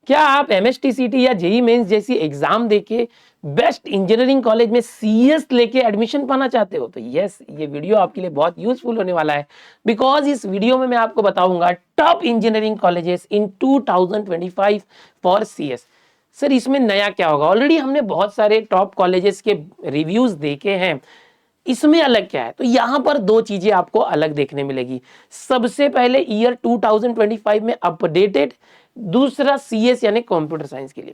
क्या आप एमएसटीसीटी या जेई मेंस जैसी एग्जाम देके बेस्ट इंजीनियरिंग कॉलेज में सीएस लेके एडमिशन पाना चाहते हो? तो यस, ये वीडियो आपके लिए बहुत यूजफुल होने वाला है, बिकॉज इस वीडियो में मैं आपको बताऊंगा top engineering colleges in 2025 for CS. Sir इसमें नया क्या होगा? ऑलरेडी हमने बहुत सारे टॉप कॉलेजेस के रिव्यूज देखे हैं, इसमें अलग क्या है? तो यहां पर दो चीजें आपको अलग देखने मिलेगी। सबसे पहले ईयर 2025 में अपडेटेड, दूसरा सीएस यानी कंप्यूटर साइंस के लिए।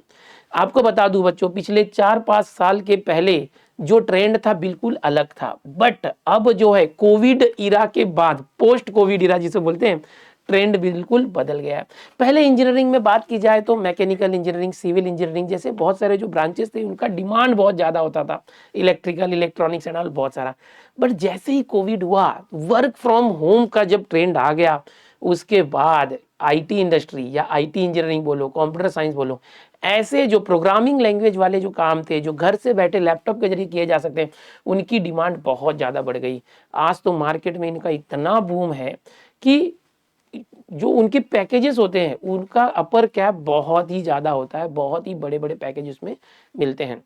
आपको बता दूं बच्चों, पिछले 4-5 साल के पहले जो ट्रेंड था बिल्कुल अलग था, बट अब जो है कोविड इरा के बाद, पोस्ट कोविड इरा जिसे बोलते हैं, ट्रेंड बिल्कुल बदल गया है। पहले इंजीनियरिंग में बात की जाए तो मैकेनिकल इंजीनियरिंग, सिविल इंजीनियरिंग जैसे बहुत सारे जो ब्रांचेस थे उनका डिमांड बहुत ज्यादा होता था, इलेक्ट्रिकल, इलेक्ट्रॉनिक्स एंड ऑल बहुत सारा। बट जैसे ही कोविड हुआ, वर्क फ्रॉम होम का जब ट्रेंड आ गया, उसके बाद आईटी इंडस्ट्री या आईटी इंजीनियरिंग बोलो, कंप्यूटर साइंस बोलो, ऐसे जो प्रोग्रामिंग लैंग्वेज वाले जो काम थे, जो घर से बैठे लैपटॉप के जरिए किए जा सकते हैं, उनकी डिमांड बहुत ज्यादा बढ़ गई। आज तो मार्केट में इनका इतना बूम है कि जो उनके पैकेजेस होते हैं उनका अपर कैप बहुत ही ज्यादा होता है, बहुत ही बड़े बड़े पैकेज उसमें मिलते हैं।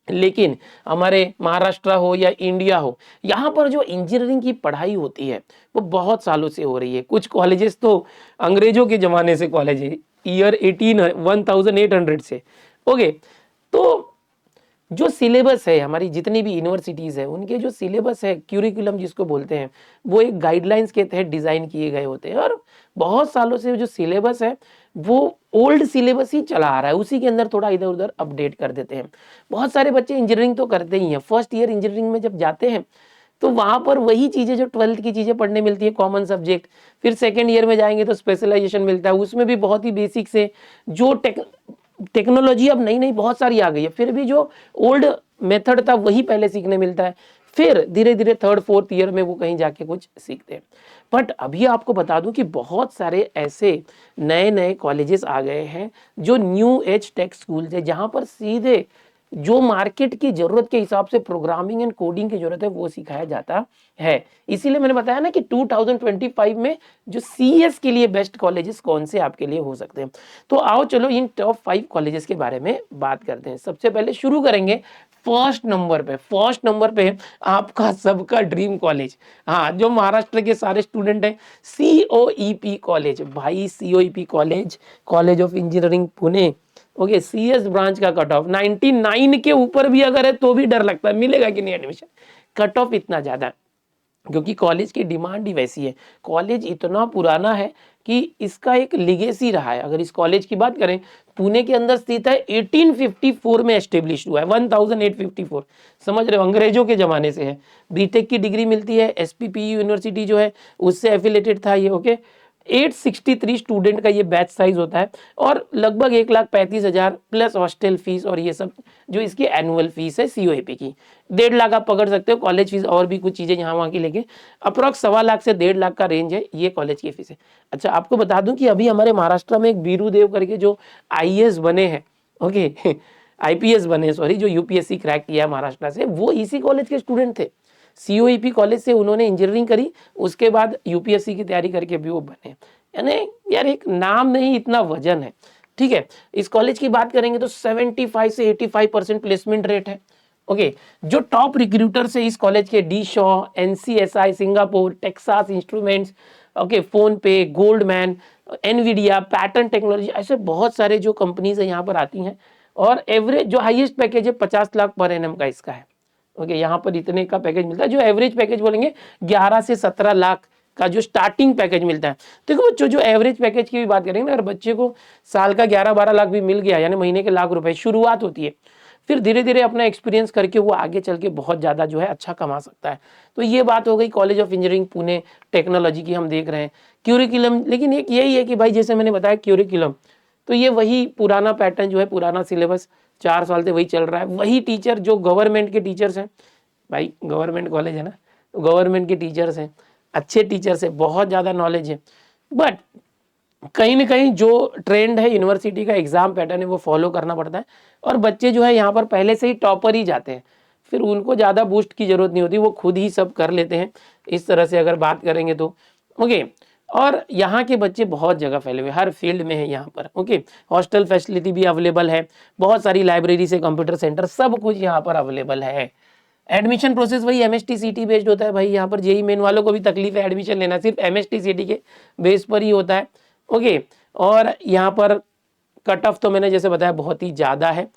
लेकिन हमारे महाराष्ट्र हो या इंडिया हो, यहाँ पर जो इंजीनियरिंग की पढ़ाई होती है वो बहुत सालों से हो रही है। कुछ कॉलेजेस तो अंग्रेजों के जमाने से कॉलेज है, ईयर 1800 से। ओके, तो जो सिलेबस है, हमारी जितनी भी यूनिवर्सिटीज है उनके जो सिलेबस है, क्यूरिकुलम जिसको बोलते हैं, वो एक गाइडलाइंस के तहत डिजाइन किए गए होते हैं। और बहुत सालों से जो सिलेबस है वो ओल्ड सिलेबस ही चला आ रहा है, उसी के अंदर थोड़ा इधर उधर अपडेट कर देते हैं। बहुत सारे बच्चे इंजीनियरिंग तो करते ही हैं, फर्स्ट ईयर इंजीनियरिंग में जब जाते हैं तो वहां पर वही चीजें जो 12th की चीजें पढ़ने मिलती है, कॉमन सब्जेक्ट। फिर सेकेंड ईयर में जाएंगे तो स्पेशलाइजेशन मिलता है, उसमें भी बहुत ही बेसिक से जो टेक्नोलॉजी अब नई नई बहुत सारी आ गई है, फिर भी जो ओल्ड मेथड था वही पहले सीखने मिलता है। फिर धीरे धीरे थर्ड फोर्थ ईयर में वो कहीं जाके कुछ सीखते हैं। बट अभी आपको बता दूं कि बहुत सारे ऐसे नए नए कॉलेजेस आ गए हैं जो न्यू एज टेक स्कूल है, जहां पर सीधे जो मार्केट की जरूरत के हिसाब से प्रोग्रामिंग एंड कोडिंग की जरूरत है वो सिखाया जाता है। इसीलिए मैंने बताया ना कि 2025 में जो सीएस के लिए बेस्ट कॉलेजेस कौन से आपके लिए हो सकते हैं। तो आओ चलो इन टॉप 5 कॉलेजेस के बारे में बात करते हैं। सबसे पहले शुरू करेंगे फर्स्ट नंबर पे आपका सबका ड्रीम कॉलेज, हाँ, जो महाराष्ट्र के सारे स्टूडेंट हैं, सीओईपी कॉलेज। भाई COEP college, college of engineering Pune. Okay, CS branch का कट ऑफ 99 के ऊपर भी अगर है तो भी डर लगता है मिलेगा कि नहीं एडमिशन, कट ऑफ इतना ज्यादा है, क्योंकि कॉलेज की डिमांड ही वैसी है। कॉलेज इतना पुराना है कि इसका एक लिगेसी रहा है। अगर इस कॉलेज की बात करें, पुणे के अंदर स्थित है, 1854 में एस्टेब्लिश हुआ है, 1854, समझ रहे हो, अंग्रेजों के जमाने से है। बीटेक की डिग्री मिलती है, एसपीपीयू यूनिवर्सिटी जो है उससे एफिलेटेड था ये। ओके, 863 स्टूडेंट का ये बैच साइज होता है, और लगभग 1,35,000 प्लस हॉस्टल फीस और ये सब जो इसकी एनुअल फीस है सीओएपी की, 1.5 लाख आप पकड़ सकते हो। कॉलेज फीस और भी कुछ चीजें यहाँ वहाँ की लेके अप्रॉक्स 1.25 लाख से 1.5 लाख का रेंज है ये कॉलेज की फीस है। अच्छा, आपको बता दूं कि अभी हमारे महाराष्ट्र में एक बीरू देव करके जो आईएएस बने हैं, ओके आईपीएस बने, सॉरी, जो यूपीएससी क्रैक किया महाराष्ट्र से, वो इसी कॉलेज के स्टूडेंट थे। सीओईपी कॉलेज से उन्होंने इंजीनियरिंग करी, उसके बाद यूपीएससी की तैयारी करके भी वो बने। यानी यार एक नाम नहीं, इतना वजन है। ठीक है, इस कॉलेज की बात करेंगे तो 75 से 85% प्लेसमेंट रेट है। ओके, जो टॉप रिक्रूटर्स है इस कॉलेज के, D Shaw, NCSI Singapore, Texas Instruments, okay, PhonePe, Goldman, Nvidia, pattern technology, ऐसे बहुत सारे जो कंपनीज है यहाँ पर आती हैं। और एवरेज जो हाईएस्ट पैकेज है 50 लाख पर एनएम का इसका है। ओके, यहाँ पर इतने का पैकेज मिलता है। जो एवरेज पैकेज बोलेंगे 11 से 17 लाख का जो स्टार्टिंग पैकेज मिलता है। देखो बच्चों, जो एवरेज पैकेज की भी बात करेंगे ना, अगर बच्चे को साल का 11-12 लाख भी मिल गया, यानी महीने के लाख रुपए, शुरुआत होती है। फिर धीरे धीरे अपना एक्सपीरियंस करके वो आगे चल के बहुत ज्यादा जो है अच्छा कमा सकता है। तो ये बात हो गई college of engineering Pune technology की, हम देख रहे हैं क्यूरिकुलम। लेकिन एक यही है कि भाई जैसे मैंने बताया क्यूरिकुलम, तो ये वही पुराना पैटर्न जो है, पुराना सिलेबस 4 साल से वही चल रहा है। वही टीचर जो गवर्नमेंट के टीचर्स हैं, भाई गवर्नमेंट कॉलेज है ना, तो गवर्नमेंट के टीचर्स हैं, अच्छे टीचर्स हैं, बहुत ज़्यादा नॉलेज है। बट कहीं ना कहीं जो ट्रेंड है यूनिवर्सिटी का, एग्जाम पैटर्न है, वो फॉलो करना पड़ता है। और बच्चे जो है यहाँ पर पहले से ही टॉपर ही जाते हैं, फिर उनको ज़्यादा बूस्ट की जरूरत नहीं होती, वो खुद ही सब कर लेते हैं। इस तरह से अगर बात करेंगे तो ओके। और यहाँ के बच्चे बहुत जगह फैले हुए, हर फील्ड में है यहाँ पर। ओके, हॉस्टल फैसिलिटी भी अवेलेबल है, बहुत सारी लाइब्रेरी से कंप्यूटर सेंटर सब कुछ यहाँ पर अवेलेबल है। एडमिशन प्रोसेस वही MST CT बेस्ड होता है भाई। यहाँ पर जेई मेन वालों को भी तकलीफ है एडमिशन लेना, सिर्फ MST CT के बेस पर ही होता है। ओके, और यहाँ पर कट ऑफ तो मैंने जैसे बताया बहुत ही ज़्यादा है।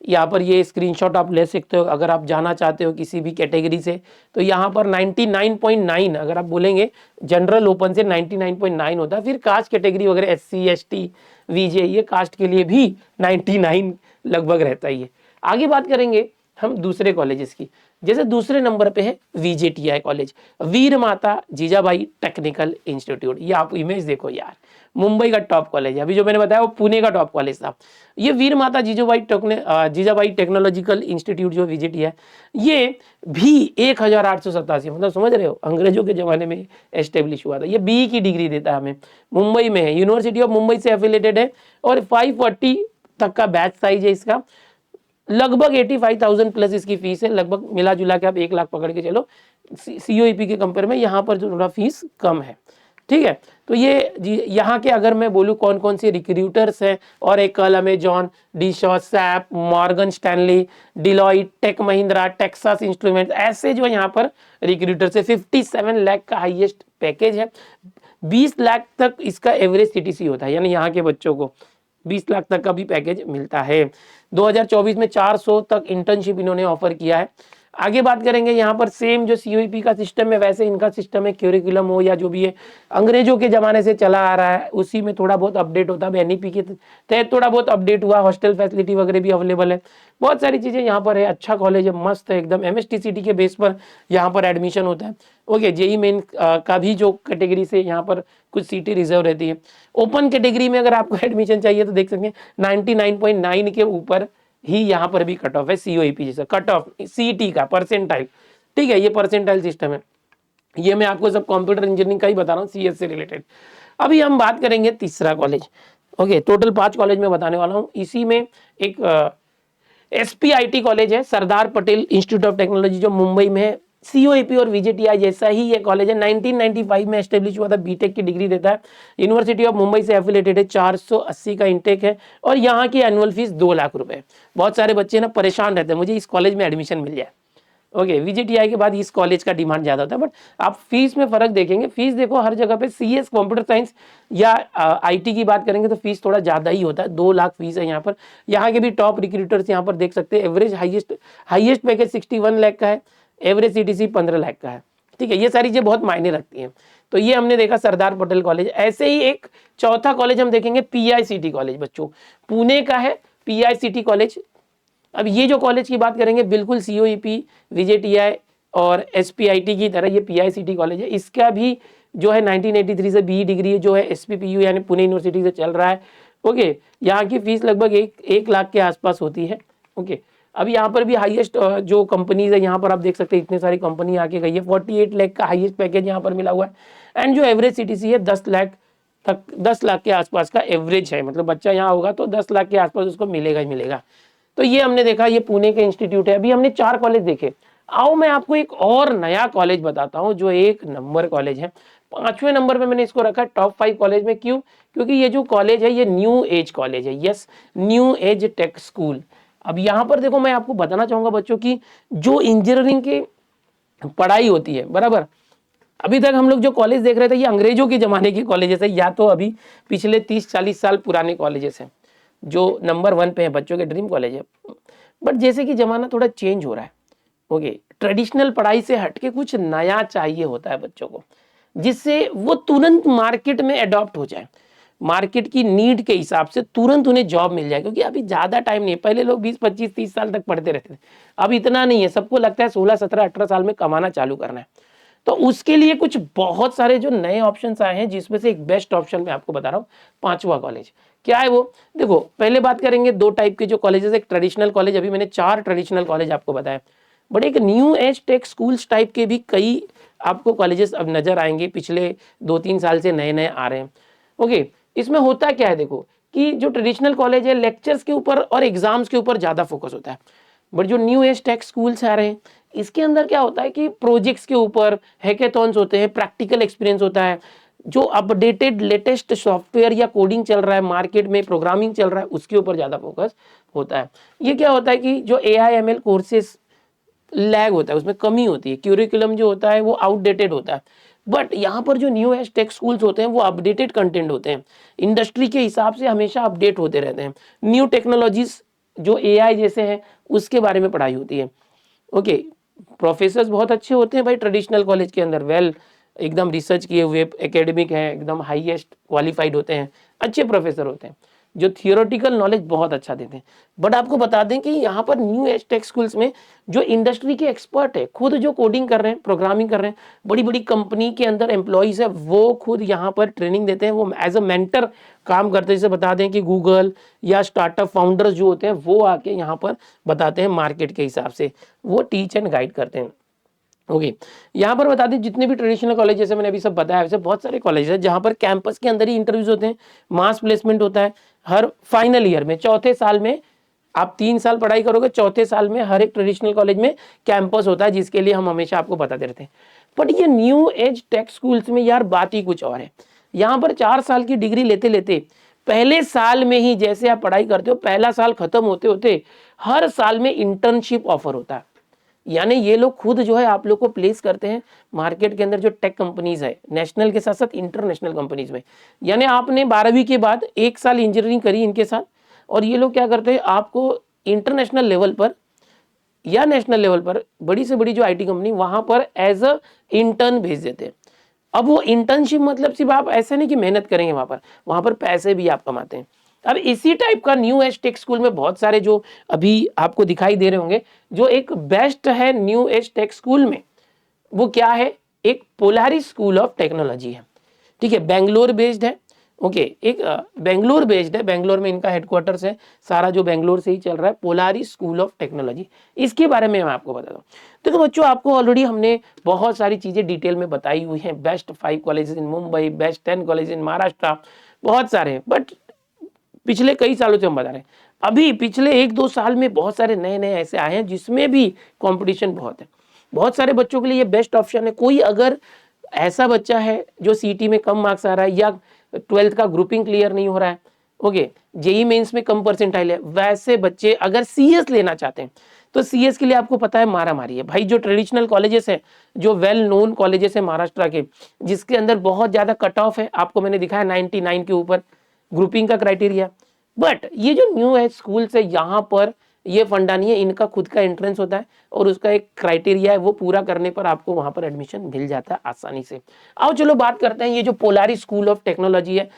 यहाँ पर ये स्क्रीनशॉट आप ले सकते हो अगर आप जाना चाहते हो किसी भी कैटेगरी से। तो यहाँ पर 99.9 अगर आप बोलेंगे जनरल ओपन से 99.9 होता है। फिर कास्ट कैटेगरी वगैरह SC ST VJ ये कास्ट के लिए भी 99 लगभग रहता ही है। आगे बात करेंगे हम दूसरे कॉलेजेस की। जैसे दूसरे नंबर पे है VJTI कॉलेज, वीर माता जीजाबाई टेक्निकल इंस्टीट्यूट। ये आप इमेज देखो यार, मुंबई का टॉप कॉलेज है। अभी जो मैंने बताया वो पुणे का टॉप कॉलेज था। ये वीर माता जीजाबाई टेक्नोलॉजिकल इंस्टीट्यूट जो VJTI है, ये भी 1887 मतलब समझ रहे हो अंग्रेजों के जमाने में एस्टेब्लिश हुआ था। ये BE की डिग्री देता है हमें, मुंबई में है, यूनिवर्सिटी ऑफ मुंबई से एफिलेटेड है और 540 तक का बैच साइज है इसका। लगभग 85,000 प्लस इसकी फीस है, लगभग मिला जुला के आप 1 लाख पकड़ के चलो। COEP के कंपेयर में यहाँ पर जो थोड़ा फीस कम है, ठीक है। तो ये यहाँ के अगर मैं बोलूँ कौन कौन से रिक्रूटर्स हैं, और एक कल Amazon, D Shaw, SAP, Morgan Stanley, Deloitte, Tech Mahindra, Texas Instrument, ऐसे जो यहाँ पर रिक्रूटर्स है। 57 लाख का हाईएस्ट पैकेज है, 20 लाख तक इसका एवरेज CTC होता है, यानी यहाँ के बच्चों को 20 लाख तक का भी पैकेज मिलता है। 2024 में 400 तक इंटर्नशिप इन्होंने ऑफर किया है। आगे बात करेंगे यहाँ पर सेम जो COEP का सिस्टम है वैसे इनका सिस्टम है, क्यूरिकुलम हो या जो भी है अंग्रेजों के जमाने से चला आ रहा है, उसी में थोड़ा बहुत अपडेट होता है। NEP के तहत थोड़ा बहुत अपडेट हुआ, हॉस्टल फैसिलिटी वगैरह भी अवेलेबल है, बहुत सारी चीजें यहाँ पर है। अच्छा कॉलेज है, मस्त है एकदम। MST CT के बेस पर यहाँ पर एडमिशन होता है। ओके, जेई मेन का भी जो कैटेगरी से यहाँ पर कुछ सीटें रिजर्व रहती है। ओपन कैटेगरी में अगर आपको एडमिशन चाहिए तो देख सकते हैं 99.9 के ऊपर ही यहाँ पर भी कट ऑफ है। COEP जैसा कट ऑफ CT का परसेंटाइल, ठीक है, ये परसेंटाइल सिस्टम है। ये मैं आपको सब कंप्यूटर इंजीनियरिंग का ही बता रहा हूँ, CS से रिलेटेड। अभी हम बात करेंगे तीसरा कॉलेज। ओके, टोटल 5 कॉलेज में बताने वाला हूँ। इसी में एक SPIT कॉलेज है, Sardar Patel institute of technology, जो मुंबई में है। COEP और VJTI जैसा ही ये कॉलेज है, 1995 में एस्टेब्लिश हुआ था, BTech की डिग्री देता है, यूनिवर्सिटी ऑफ मुंबई से एफिलेटेड है, 480 का इंटेक है और यहाँ की एनुअल फीस 2 लाख रुपए। बहुत सारे बच्चे ना परेशान रहते हैं मुझे इस कॉलेज में एडमिशन मिल जाए। ओके, VJTI के बाद इस कॉलेज का डिमांड ज्यादा होता है, बट आप फीस में फर्क देखेंगे, फीस देखो हर जगह पे CS कंप्यूटर साइंस या IT की बात करेंगे तो फीस थोड़ा ज्यादा ही होता है। 2 लाख फीस है यहाँ पर। यहाँ के भी टॉप रिक्रूटर्स यहाँ पर देख सकते हैं। एवरेज हाईएस्ट पैकेज 61 लाख का है, एवरेज CTC 15 लाख का है, ठीक है। ये सारी चीजें बहुत मायने रखती हैं। तो ये हमने देखा सरदार पटेल कॉलेज। ऐसे ही एक चौथा कॉलेज हम देखेंगे PICT कॉलेज, बच्चों पुणे का है PICT कॉलेज। अब ये जो कॉलेज की बात करेंगे बिल्कुल COEP, VJTI और SPIT की तरह ये PICT कॉलेज है। इसका भी जो है 1983 से BE डिग्री जो है SPPU यानी पुणे यूनिवर्सिटी से चल रहा है। ओके, यहाँ की फीस लगभग 1 लाख के आसपास होती है। ओके, अब यहाँ पर भी हाईएस्ट जो कंपनीज है यहाँ पर आप देख सकते हैं, इतने सारी कंपनी आके गई है। 48 लाख का हाईएस्ट पैकेज यहाँ पर मिला हुआ है। एंड जो एवरेज CTC है 10 लाख तक, 10 लाख के आसपास का एवरेज है, मतलब बच्चा यहाँ होगा तो 10 लाख के आसपास उसको मिलेगा ही मिलेगा। तो ये हमने देखा, ये पुणे के इंस्टीट्यूट है। अभी हमने 4 कॉलेज देखे। आओ मैं आपको एक और नया कॉलेज बताता हूँ जो 1 नंबर कॉलेज है। 5वें नंबर पे मैंने इसको रखा टॉप 5 कॉलेज में। क्यों? क्योंकि ये जो कॉलेज है ये न्यू एज कॉलेज है। Yes, new age take school. अब यहाँ पर देखो मैं आपको बताना चाहूंगा बच्चों की जो इंजीनियरिंग की पढ़ाई होती है, बराबर, अभी तक हम लोग जो कॉलेज देख रहे थे ये अंग्रेजों के जमाने के कॉलेजेस है, या तो अभी पिछले 30-40 साल पुराने कॉलेजेस हैं जो नंबर 1 पे है, बच्चों के ड्रीम कॉलेज है। बट जैसे कि जमाना थोड़ा चेंज हो रहा है, ओके, ट्रेडिशनल पढ़ाई से हटके कुछ नया चाहिए होता है बच्चों को, जिससे वो तुरंत मार्केट में अडॉप्ट हो जाए, मार्केट की नीड के हिसाब से तुरंत उन्हें जॉब मिल जाए। क्योंकि अभी ज्यादा टाइम नहीं है, पहले लोग 20, 25, 30 साल तक पढ़ते रहते थे, अब इतना नहीं है। सबको लगता है 16, 17, 18 साल में कमाना चालू करना है। तो उसके लिए कुछ बहुत सारे जो नए ऑप्शंस आए हैं, जिसमें से एक बेस्ट ऑप्शन मैं आपको बता रहा हूँ, 5वां कॉलेज। क्या है वो? देखो, पहले बात करेंगे 2 टाइप के जो कॉलेजेस, एक ट्रेडिशनल कॉलेज, अभी मैंने 4 ट्रेडिशनल कॉलेज आपको बताया, बट एक new age tech schools type के भी कई आपको कॉलेजेस अब नजर आएंगे, पिछले 2-3 साल से नए नए आ रहे हैं। ओके, इसमें होता क्या है, देखो कि जो ट्रेडिशनल कॉलेज है लेक्चर्स के ऊपर और एग्जाम्स के ऊपर ज्यादा फोकस होता है, बट जो न्यू एज टेक स्कूल्स आ रहे हैं इसके अंदर क्या होता है कि प्रोजेक्ट्स के ऊपर हैकेथॉन्स होते हैं, प्रैक्टिकल एक्सपीरियंस होता है, जो अपडेटेड लेटेस्ट सॉफ्टवेयर या कोडिंग चल रहा है मार्केट में, प्रोग्रामिंग चल रहा है, उसके ऊपर ज़्यादा फोकस होता है। ये क्या होता है कि जो AI/ML कोर्सेस लैग होता है, उसमें कमी होती है, क्यूरिकुलम जो होता है वो आउटडेटेड होता है। बट यहाँ पर जो न्यू एज टेक स्कूल्स होते हैं वो अपडेटेड कंटेंट होते हैं, इंडस्ट्री के हिसाब से हमेशा अपडेट होते रहते हैं। न्यू टेक्नोलॉजीज जो AI जैसे हैं उसके बारे में पढ़ाई होती है। ओके, प्रोफेसर्स बहुत अच्छे होते हैं भाई ट्रेडिशनल कॉलेज के अंदर, वेल एकदम रिसर्च किए हुए एकेडमिक हैं, एकदम हाईएस्ट क्वालिफाइड होते हैं, अच्छे प्रोफेसर होते हैं जो थियोरेटिकल नॉलेज बहुत अच्छा देते हैं। बट आपको बता दें कि यहाँ पर न्यू एज टेक स्कूल्स में जो इंडस्ट्री के एक्सपर्ट है, खुद जो कोडिंग कर रहे हैं, प्रोग्रामिंग कर रहे हैं, बड़ी बड़ी कंपनी के अंदर एम्प्लॉइज है, वो खुद यहाँ पर ट्रेनिंग देते हैं, वो एज अ मेंटर काम करते हैं। जैसे बता दें कि गूगल या स्टार्टअप फाउंडर्स जो होते हैं वो आके यहाँ पर बताते हैं मार्केट के हिसाब से, वो टीच एंड गाइड करते हैं। ओके, यहाँ पर बता दें जितने भी ट्रेडिशनल कॉलेज जैसे मैंने अभी सब बताया, वैसे बहुत सारे कॉलेज हैं जहाँ पर कैंपस के अंदर ही इंटरव्यूज होते हैं, मास प्लेसमेंट होता है हर फाइनल ईयर में, चौथे साल में। आप 3 साल पढ़ाई करोगे, चौथे साल में हर एक ट्रेडिशनल कॉलेज में कैंपस होता है, जिसके लिए हम हमेशा आपको बताते रहते हैं। बट ये न्यू एज टेक स्कूल्स में यार बात ही कुछ और है। यहाँ पर 4 साल की डिग्री लेते लेते पहले साल में ही, जैसे आप पढ़ाई करते हो, पहला साल खत्म होते होते हर साल में इंटर्नशिप ऑफर होता है। यानी ये लोग खुद जो है आप लोग को प्लेस करते हैं मार्केट के अंदर, जो टेक कंपनीज है नेशनल के साथ साथ इंटरनेशनल कंपनीज में। यानी आपने 12वीं के बाद 1 साल इंजीनियरिंग करी इनके साथ, और ये लोग क्या करते हैं, आपको इंटरनेशनल लेवल पर या नेशनल लेवल पर बड़ी से बड़ी जो IT कंपनी, वहां पर एज अ इंटर्न भेज देते हैं। अब वो इंटर्नशिप मतलब सिर्फ आप ऐसे नहीं कि मेहनत करेंगे, वहां पर पैसे भी आप कमाते हैं। अब इसी टाइप का न्यू एज टेक स्कूल में बहुत सारे जो अभी आपको दिखाई दे रहे होंगे, जो एक बेस्ट है न्यू एज टेक स्कूल में, वो क्या है, एक पोलारिस स्कूल ऑफ टेक्नोलॉजी है। ठीक है, बेंगलोर बेस्ड है। ओके, एक बेंगलोर बेस्ड है, बेंगलोर में इनका हेडक्वार्टर्स है, सारा जो बेंगलोर से ही चल रहा है, पोलारिस स्कूल ऑफ टेक्नोलॉजी। इसके बारे में मैं आपको बता दूं। देखो बच्चों, आपको ऑलरेडी हमने बहुत सारी चीजें डिटेल में बताई हुई हैं, best 5 colleges in Mumbai, best 10 college in Maharashtra, बहुत सारे हैं। बट पिछले कई सालों से हम बता रहे हैं, अभी पिछले 1-2 साल में बहुत सारे नए नए ऐसे आए हैं जिसमें भी कंपटीशन बहुत है। बहुत सारे बच्चों के लिए ये बेस्ट ऑप्शन है। कोई अगर ऐसा बच्चा है जो CT में कम मार्क्स आ रहा है, या 12th का ग्रुपिंग क्लियर नहीं हो रहा है, ओके, JEE मेंस में कम परसेंटाइल है, वैसे बच्चे अगर CS लेना चाहते हैं तो CS के लिए आपको पता है मारा मारी है भाई। जो ट्रेडिशनल कॉलेजेस है, जो वेल नोन कॉलेजेस है महाराष्ट्र के, जिसके अंदर बहुत ज्यादा कट ऑफ है, आपको मैंने दिखाया 99 के ऊपर ग्रुपिंग का क्राइटेरिया। बट ये जो न्यू एज स्कूल्स है, यहाँ पर ये फंडा नहीं है, इनका खुद का एंट्रेंस होता है और उसका एक क्राइटेरिया है, वो पूरा करने पर आपको वहां पर एडमिशन मिल जाता है आसानी से। आओ चलो बात करते हैं, ये जो पोलारिस स्कूल ऑफ टेक्नोलॉजी है,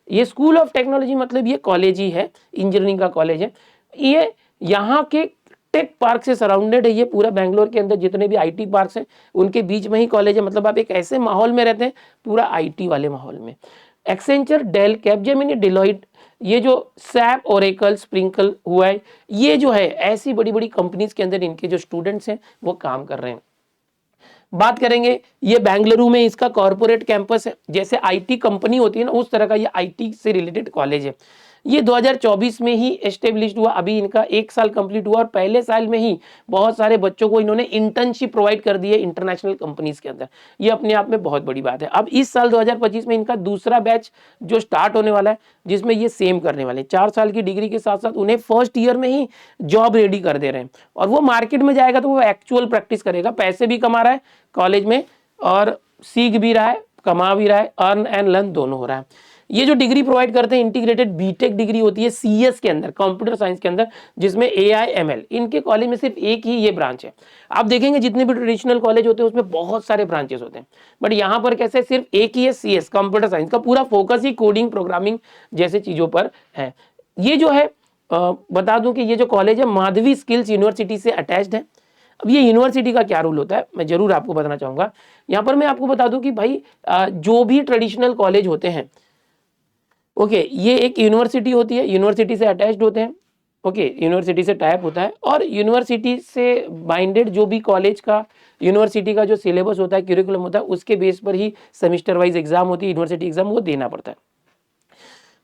ये स्कूल ऑफ टेक्नोलॉजी मतलब ये कॉलेज ही है, इंजीनियरिंग का कॉलेज है। ये यहाँ के टेक पार्क से सराउंडेड है। ये पूरा बैंगलोर के अंदर जितने भी IT पार्क्स हैं उनके बीच में ही कॉलेज है। मतलब आप एक ऐसे माहौल में रहते हैं, पूरा IT वाले माहौल में। एक्सेंचर, डेल, कैपजेमिनी, डिलॉइट, ये जो सैप, ओरेकल, स्प्रिंकल हुआ है, ये जो है ऐसी बड़ी बड़ी कंपनीज के अंदर इनके जो स्टूडेंट्स हैं वो काम कर रहे हैं। बात करेंगे, ये बेंगलुरु में इसका कॉर्पोरेट कैंपस है, जैसे IT कंपनी होती है ना, उस तरह का ये IT से रिलेटेड कॉलेज है। ये 2024 में ही एस्टेब्लिश्ड हुआ, अभी इनका 1 साल कंप्लीट हुआ, और पहले साल में ही बहुत सारे बच्चों को इन्होंने इंटर्नशिप प्रोवाइड कर दी है इंटरनेशनल कंपनीज के अंदर। ये अपने आप में बहुत बड़ी बात है। अब इस साल 2025 में इनका दूसरा बैच जो स्टार्ट होने वाला है, जिसमें ये सेम करने वाले हैं, 4 साल की डिग्री के साथ साथ उन्हें फर्स्ट ईयर में ही जॉब रेडी कर दे रहे हैं। और वो मार्केट में जाएगा तो वो एक्चुअल प्रैक्टिस करेगा, पैसे भी कमा रहा है कॉलेज में, और सीख भी रहा है, कमा भी रहा है, अर्न एंड लर्न दोनों हो रहा है। ये जो डिग्री प्रोवाइड करते हैं, इंटीग्रेटेड बीटेक डिग्री होती है CS के अंदर, कंप्यूटर साइंस के अंदर, जिसमें AI/ML, इनके कॉलेज में सिर्फ एक ही ये ब्रांच है। आप देखेंगे जितने भी ट्रेडिशनल कॉलेज होते हैं उसमें बहुत सारे ब्रांचेस होते हैं, बट यहाँ पर कैसे सिर्फ एक ही है, CS, कंप्यूटर साइंस का पूरा फोकस ही कोडिंग, प्रोग्रामिंग जैसे चीजों पर है। ये जो है बता दूं कि ये जो कॉलेज है माधवी स्किल्स यूनिवर्सिटी से अटैच्ड है। अब ये यूनिवर्सिटी का क्या रूल होता है मैं जरूर आपको बताना चाहूंगा। यहाँ पर मैं आपको बता दूं कि भाई जो भी ट्रेडिशनल कॉलेज होते हैं, ओके, ये एक यूनिवर्सिटी होती है, यूनिवर्सिटी से अटैच्ड होते हैं, ओके, यूनिवर्सिटी से टाइप होता है, और यूनिवर्सिटी से बाइंडेड जो भी कॉलेज का, यूनिवर्सिटी का जो सिलेबस होता है, क्यूरिकुलम होता है, उसके बेस पर ही सेमेस्टर वाइज एग्जाम होती है, यूनिवर्सिटी एग्जाम वो देना पड़ता है।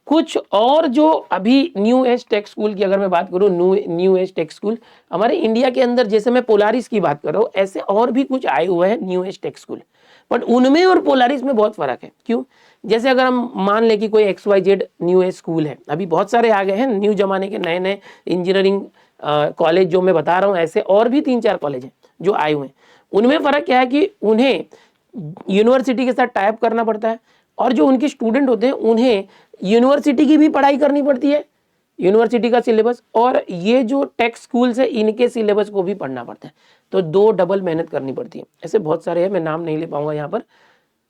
कुछ और जो अभी न्यू एज टेक स्कूल की अगर मैं बात करूं, न्यू एज टेक स्कूल हमारे इंडिया के अंदर, जैसे मैं पोलारिस की बात कर रहा हूं, ऐसे और भी कुछ आए हुए हैं new age take school. But उनमें और पोलारिस में बहुत फर्क है। क्यों? जैसे अगर हम मान लें कि कोई XYZ न्यू एज स्कूल है, अभी बहुत सारे आ गए हैं न्यू जमाने के नए नए इंजीनियरिंग कॉलेज जो मैं बता रहा हूँ, ऐसे और भी 3-4 कॉलेज हैं जो आए हुए हैं। उनमें फर्क क्या है कि उन्हें यूनिवर्सिटी के साथ टाइप करना पड़ता है, और जो उनके स्टूडेंट होते हैं उन्हें यूनिवर्सिटी की भी पढ़ाई करनी पड़ती है, यूनिवर्सिटी का सिलेबस, और ये जो टेक स्कूल्स है इनके सिलेबस को भी पढ़ना पड़ता है। तो 2 डबल मेहनत करनी पड़ती है। ऐसे बहुत सारे हैं, मैं नाम नहीं ले पाऊंगा यहाँ पर।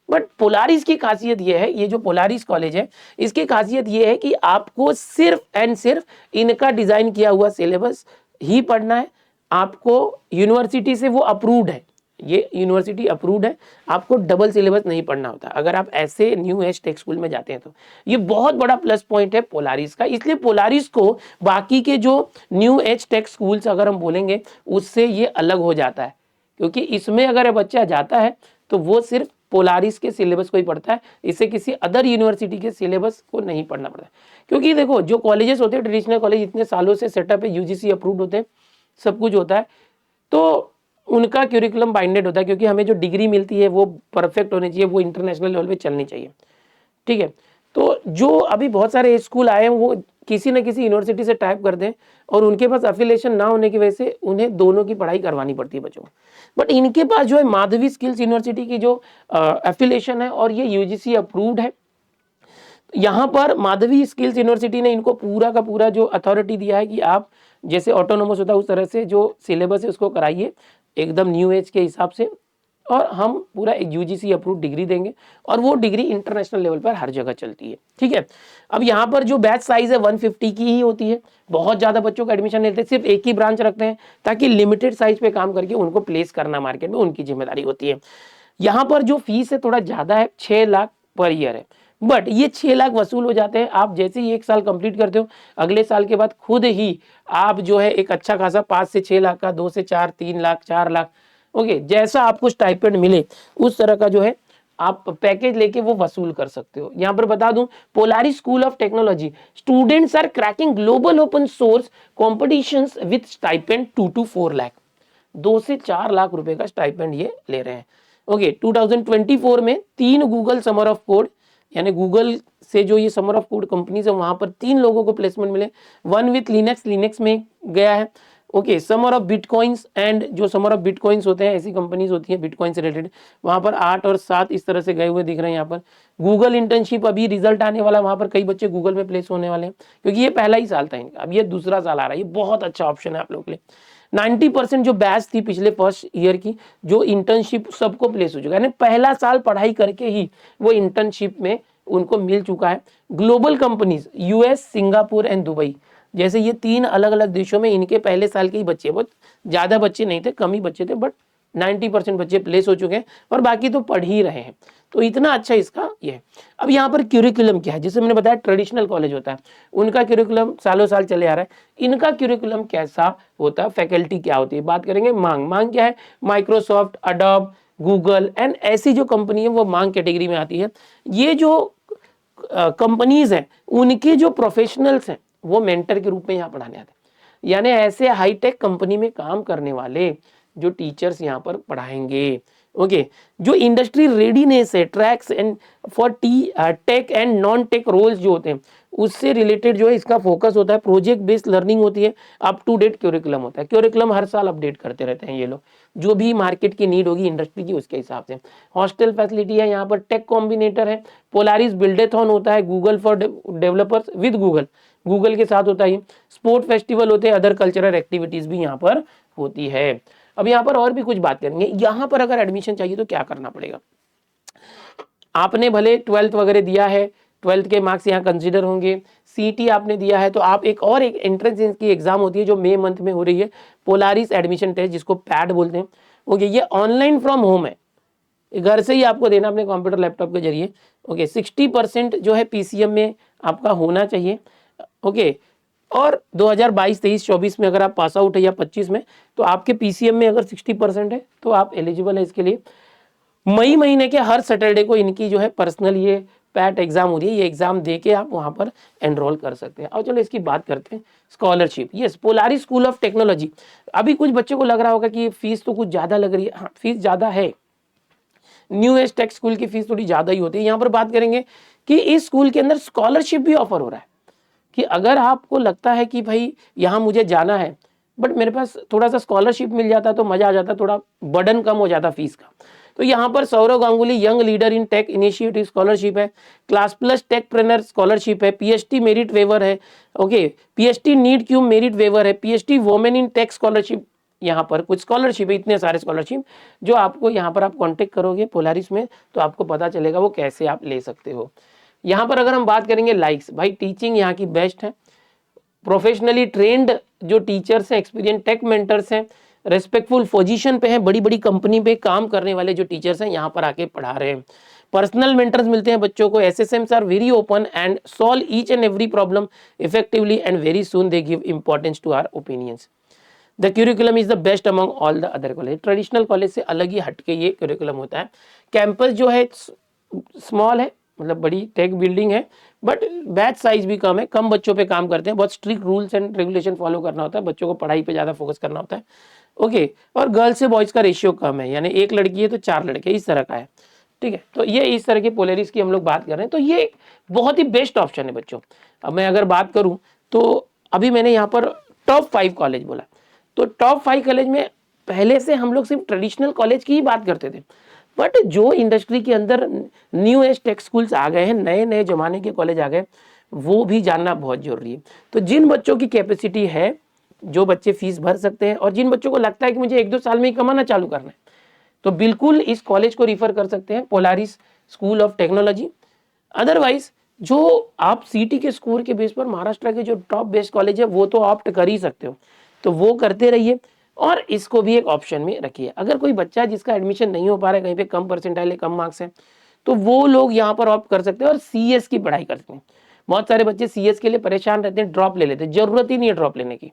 बट पोलारिस की खासियत ये है, ये जो पोलारिस कॉलेज है इसकी खासियत ये है कि आपको सिर्फ एंड सिर्फ इनका डिजाइन किया हुआ सिलेबस ही पढ़ना है। आपको यूनिवर्सिटी से वो अप्रूव्ड है, ये यूनिवर्सिटी अप्रूव्ड है, आपको डबल सिलेबस नहीं पढ़ना होता अगर आप ऐसे न्यू एज टेक स्कूल में जाते हैं। तो ये बहुत बड़ा प्लस पॉइंट है पोलारिस का। इसलिए पोलारिस को बाकी के जो न्यू एज टेक स्कूल्स अगर हम बोलेंगे उससे ये अलग हो जाता है, क्योंकि इसमें अगर बच्चा जाता है तो वो सिर्फ पोलारिस के सिलेबस को ही पढ़ता है, इससे किसी अदर यूनिवर्सिटी के सिलेबस को नहीं पढ़ना पड़ता। क्योंकि देखो जो कॉलेजेस होते हैं ट्रेडिशनल कॉलेज इतने सालों से सेटअप है, यूजीसी अप्रूव्ड होते हैं, सब कुछ होता है, तो उनका क्यूरिकुलम बाइंडेड होता है, क्योंकि हमें जो डिग्री मिलती है वो परफेक्ट होनी चाहिए, वो इंटरनेशनल लेवल पे चलनी चाहिए। ठीक है, तो जो अभी बहुत सारे स्कूल आए हैं वो किसी न किसी यूनिवर्सिटी से टाइप करते हैं, और उनके पास अफिलिएशन ना होने की वजह से उन्हें दोनों की पढ़ाई करवानी पड़ती है बच्चों को। बट इनके पास जो है माधवी स्किल्स यूनिवर्सिटी की जो एफिलिएशन है और ये यूजीसी अप्रूव्ड है। यहाँ पर माधवी स्किल्स यूनिवर्सिटी ने इनको पूरा का पूरा जो अथॉरिटी दिया है कि आप जैसे ऑटोनोमस होता है उस तरह से जो सिलेबस है उसको कराइए एकदम न्यू एज के हिसाब से, और हम पूरा एक यूजीसी अप्रूव्ड डिग्री देंगे, और वो डिग्री इंटरनेशनल लेवल पर हर जगह चलती है। ठीक है, अब यहाँ पर जो बैच साइज है 150 की ही होती है, बहुत ज़्यादा बच्चों का एडमिशन लेते हैं, सिर्फ एक ही ब्रांच रखते हैं ताकि लिमिटेड साइज पे काम करके उनको प्लेस करना मार्केट में उनकी जिम्मेदारी होती है। यहाँ पर जो फीस है थोड़ा ज़्यादा है, 6 लाख पर ईयर है, बट ये 6 लाख वसूल हो जाते हैं। आप जैसे ही 1 साल कंप्लीट करते हो अगले साल के बाद खुद ही आप जो है एक अच्छा खासा 5 से 6 लाख का, 2 से 4, 3 लाख, 4 लाख, ओके, जैसा आपको स्टाइपेंड मिले उस तरह का जो है आप पैकेज लेके वो वसूल कर सकते हो। यहाँ पर बता दूं, Polaris school of technology students are cracking global open source competitions with stipend 2 to 4 lakh, 2 से 4 लाख रुपए का स्टाइपेंड ये ले रहे हैं। ओके, 2024 में 3 गूगल समर ऑफ कोड, यानी गूगल से जो ये समर ऑफ कोड कंपनीज है वहां पर 3 लोगों को प्लेसमेंट मिले, 1 विथ लिनक्स में गया है। Okay, summer of bitcoins, and जो समर ऑफ बिटकॉइंस होते हैं ऐसी कंपनीज होती हैं बिटकॉइन से रिलेटेड, वहां पर 8 और 7 इस तरह से गए हुए दिख रहे हैं यहाँ पर। गूगल इंटर्नशिप अभी रिजल्ट आने वाला, वहां पर कई बच्चे गूगल में प्लेस होने वाले हैं, क्योंकि ये पहला ही साल था इनका, अब ये दूसरा साल आ रहा है। ये बहुत अच्छा ऑप्शन है आप लोगों के लिए। 90% जो बैच थी पिछले फर्स्ट ईयर की, जो इंटर्नशिप सबको प्लेस हो चुका है, यानी पहला साल पढ़ाई करके ही वो इंटर्नशिप में उनको मिल चुका है। Global companies US, Singapore and Dubai, जैसे ये 3 अलग अलग देशों में इनके पहले साल के ही बच्चे, बहुत ज्यादा बच्चे नहीं थे, कम ही बच्चे थे, बट 90% बच्चे प्लेस हो चुके हैं, और बाकी तो पढ़ ही रहे हैं। तो इतना अच्छा इसका ये है। अब यहाँ पर क्यूरिकुलम क्या है, जैसे मैंने बताया ट्रेडिशनल कॉलेज होता है, उनका क्यूरिकुलम सालों साल चले आ रहा है। इनका क्यूरिकुलम कैसा होता है, फैकल्टी क्या होती है, बात करेंगे। मांग क्या है, माइक्रोसॉफ्ट, अडोब, गूगल एंड ऐसी जो कंपनी है वो मांग कैटेगरी में आती है। ये जो कंपनीज हैं उनके जो प्रोफेशनल्स हैं वो मेंटर के रूप में यहाँ पढ़ाने आते हैं, यानी ऐसे हाईटेक कंपनी में काम करने वाले जो टीचर्स यहाँ पर पढ़ाएंगे। ओके, जो इंडस्ट्री रेडीनेस है, tracks and for tech and non tech roles जो होते हैं उससे रिलेटेड जो है इसका फोकस होता है। प्रोजेक्ट बेस्ड लर्निंग होती है, अप टू डेट क्यूरिकुलम होता है। क्यूरिकुलम हर साल अपडेट करते रहते हैं ये लोग, जो भी मार्केट की नीड होगी इंडस्ट्री की उसके हिसाब से। हॉस्टल फैसिलिटी है यहाँ पर, टेक कॉम्बिनेटर है, पोलारिस बिल्डेथॉन होता है, Google for developers with Google के साथ होता है। स्पोर्ट फेस्टिवल होते हैं, अदर कल्चरल एक्टिविटीज भी यहाँ पर होती है। अब यहाँ पर और भी कुछ बात करेंगे। यहाँ पर अगर एडमिशन चाहिए तो क्या करना पड़ेगा, आपने भले 12th वगैरह दिया है, 12th के मार्क्स यहाँ कंसीडर होंगे। सीटी आपने दिया है तो आप एक एंट्रेंस की एग्जाम होती है जो मई मंथ में हो रही है, पोलारिस एडमिशन टेस्ट, जिसको पैड बोलते हैं। ओके, ये ऑनलाइन फ्रॉम होम है, घर से ही आपको देना अपने कंप्यूटर लैपटॉप के जरिए। ओके, 60% जो है पीसीएम में आपका होना चाहिए। ओके, और 2022, 23, 24 में अगर आप पास आउट है या 25 में, तो आपके पीसीएम में अगर 60% है तो आप एलिजिबल है इसके लिए। मई महीने के हर सैटरडे को इनकी जो है पर्सनल ये पैट एग्जाम हो रही है, ये एग्जाम दे के आप वहां पर एनरोल कर सकते हैं। और चलो इसकी बात करते हैं, scholarship. Yes, Polaris school of technology. अभी कुछ बच्चों को लग रहा होगा कि फीस तो कुछ ज्यादा लग रही है। हाँ, फीस ज्यादा है, न्यू एज टेक स्कूल की फीस थोड़ी ज़्यादा ही होती है। यहाँ पर बात करेंगे कि इस स्कूल के अंदर स्कॉलरशिप भी ऑफर हो रहा है कि अगर आपको लगता है कि भाई यहाँ मुझे जाना है बट मेरे पास थोड़ा सा स्कॉलरशिप मिल जाता तो मजा आ जाता, थोड़ा बर्डन कम हो जाता फीस का। तो यहाँ पर Sourav Ganguly young leader in tech initiative scholarship है, class plus techpreneur scholarship है, पीएचडी मेरिट वेवर है, okay, PhD need cum merit waiver है, PhD women in tech scholarship. यहाँ पर कुछ स्कॉलरशिप है, इतने सारे स्कॉलरशिप जो आपको यहाँ पर आप कांटेक्ट करोगे पोलारिस में तो आपको पता चलेगा वो कैसे आप ले सकते हो। यहाँ पर अगर हम बात करेंगे लाइक्स, भाई टीचिंग यहाँ की बेस्ट है, प्रोफेशनली ट्रेंड जो टीचर्स हैं, एक्सपीरियंस टेक मेंटर्स हैं, रेस्पेक्टफुल पोजीशन पे हैं, बड़ी बड़ी कंपनी पे काम करने वाले जो टीचर्स हैं यहाँ पर आके पढ़ा रहे हैं, पर्सनल मेंटर्स मिलते हैं बच्चों को, SSMs are very open and solve each and every problem effectively and very soon they give importance to our opinions. The curriculum is the best among all the other college. Traditional college से अलग ही हटके ये curriculum होता है। Campus जो है small है, मतलब बड़ी टेक बिल्डिंग है, बट बैच साइज भी कम है, कम बच्चों पे काम करते हैं, बहुत strict rules and regulation follow करना होता है, बच्चों को पढ़ाई पे ज़्यादा फोकस करना होता है, ओके। और गर्ल्स से बॉयज़ का रेशियो कम है, यानी एक लड़की है तो 4 लड़के, इस तरह का है, ठीक है। तो ये इस तरह के पोलरिस की हम लोग बात कर रहे हैं, तो ये बहुत ही बेस्ट ऑप्शन है बच्चों। अब मैं अगर बात करूँ तो अभी मैंने यहाँ पर टॉप 5 कॉलेज बोला, तो टॉप 5 कॉलेज में पहले से हम लोग सिर्फ ट्रेडिशनल कॉलेज की ही बात करते थे, बट जो इंडस्ट्री के अंदर न्यू एज टेक स्कूल्स आ गए हैं, नए नए जमाने के कॉलेज आ गए, वो भी जानना बहुत जरूरी है। तो जिन बच्चों की कैपेसिटी है, जो बच्चे फीस भर सकते हैं और जिन बच्चों को लगता है कि मुझे 1-2 साल में ही कमाना चालू करना है, तो बिल्कुल इस कॉलेज को रिफर कर सकते हैं, Polaris school of technology. Otherwise जो आप सीटी के स्कोर के बेस पर महाराष्ट्र के जो टॉप बेस्ट कॉलेज है वो तो ऑप्ट कर ही सकते हो, तो वो करते रहिए और इसको भी एक ऑप्शन में रखिए। अगर कोई बच्चा जिसका एडमिशन नहीं हो पा रहा है, कहीं पे कम परसेंटाइल है, कम मार्क्स है, तो वो लोग यहाँ पर ऑप्ट कर सकते हैं और सीएस की पढ़ाई करते हैं। बहुत सारे बच्चे सीएस के लिए परेशान रहते हैं, ड्रॉप ले लेते हैं, जरूरत ही नहीं है ड्रॉप लेने की,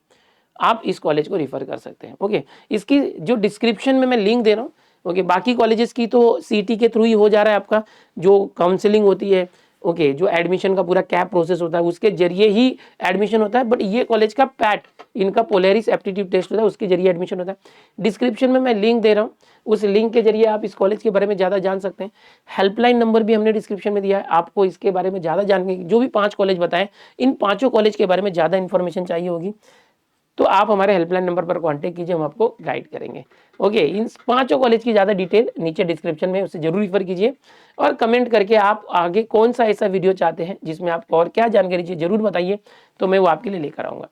आप इस कॉलेज को रिफर कर सकते हैं, ओके। इसकी जो डिस्क्रिप्शन में मैं लिंक दे रहा हूँ, ओके। बाकी कॉलेजेस की तो सीटी के थ्रू ही हो जा रहा है, आपका जो काउंसलिंग होती है, ओके, जो एडमिशन का पूरा कैप प्रोसेस होता है उसके जरिए ही एडमिशन होता है, बट ये कॉलेज का पैट, इनका पोलरिस एप्टीट्यूड टेस्ट होता है, उसके जरिए एडमिशन होता है। डिस्क्रिप्शन में मैं लिंक दे रहा हूँ, उस लिंक के जरिए आप इस कॉलेज के बारे में ज़्यादा जान सकते हैं। हेल्पलाइन नंबर भी हमने डिस्क्रिप्शन में दिया है, आपको इसके बारे में ज़्यादा जानने की, जो भी 5 कॉलेज बताएं, इन 5 कॉलेज के बारे में ज़्यादा इन्फॉर्मेशन चाहिए होगी तो आप हमारे हेल्पलाइन नंबर पर कांटेक्ट कीजिए, हम आपको गाइड करेंगे, ओके। इन 5 कॉलेज की ज़्यादा डिटेल नीचे डिस्क्रिप्शन में, उससे जरूर रिफर कीजिए और कमेंट करके आप आगे कौन सा ऐसा वीडियो चाहते हैं जिसमें आप और क्या जानकारी चाहिए जरूर बताइए, तो मैं वो आपके लिए लेकर आऊँगा।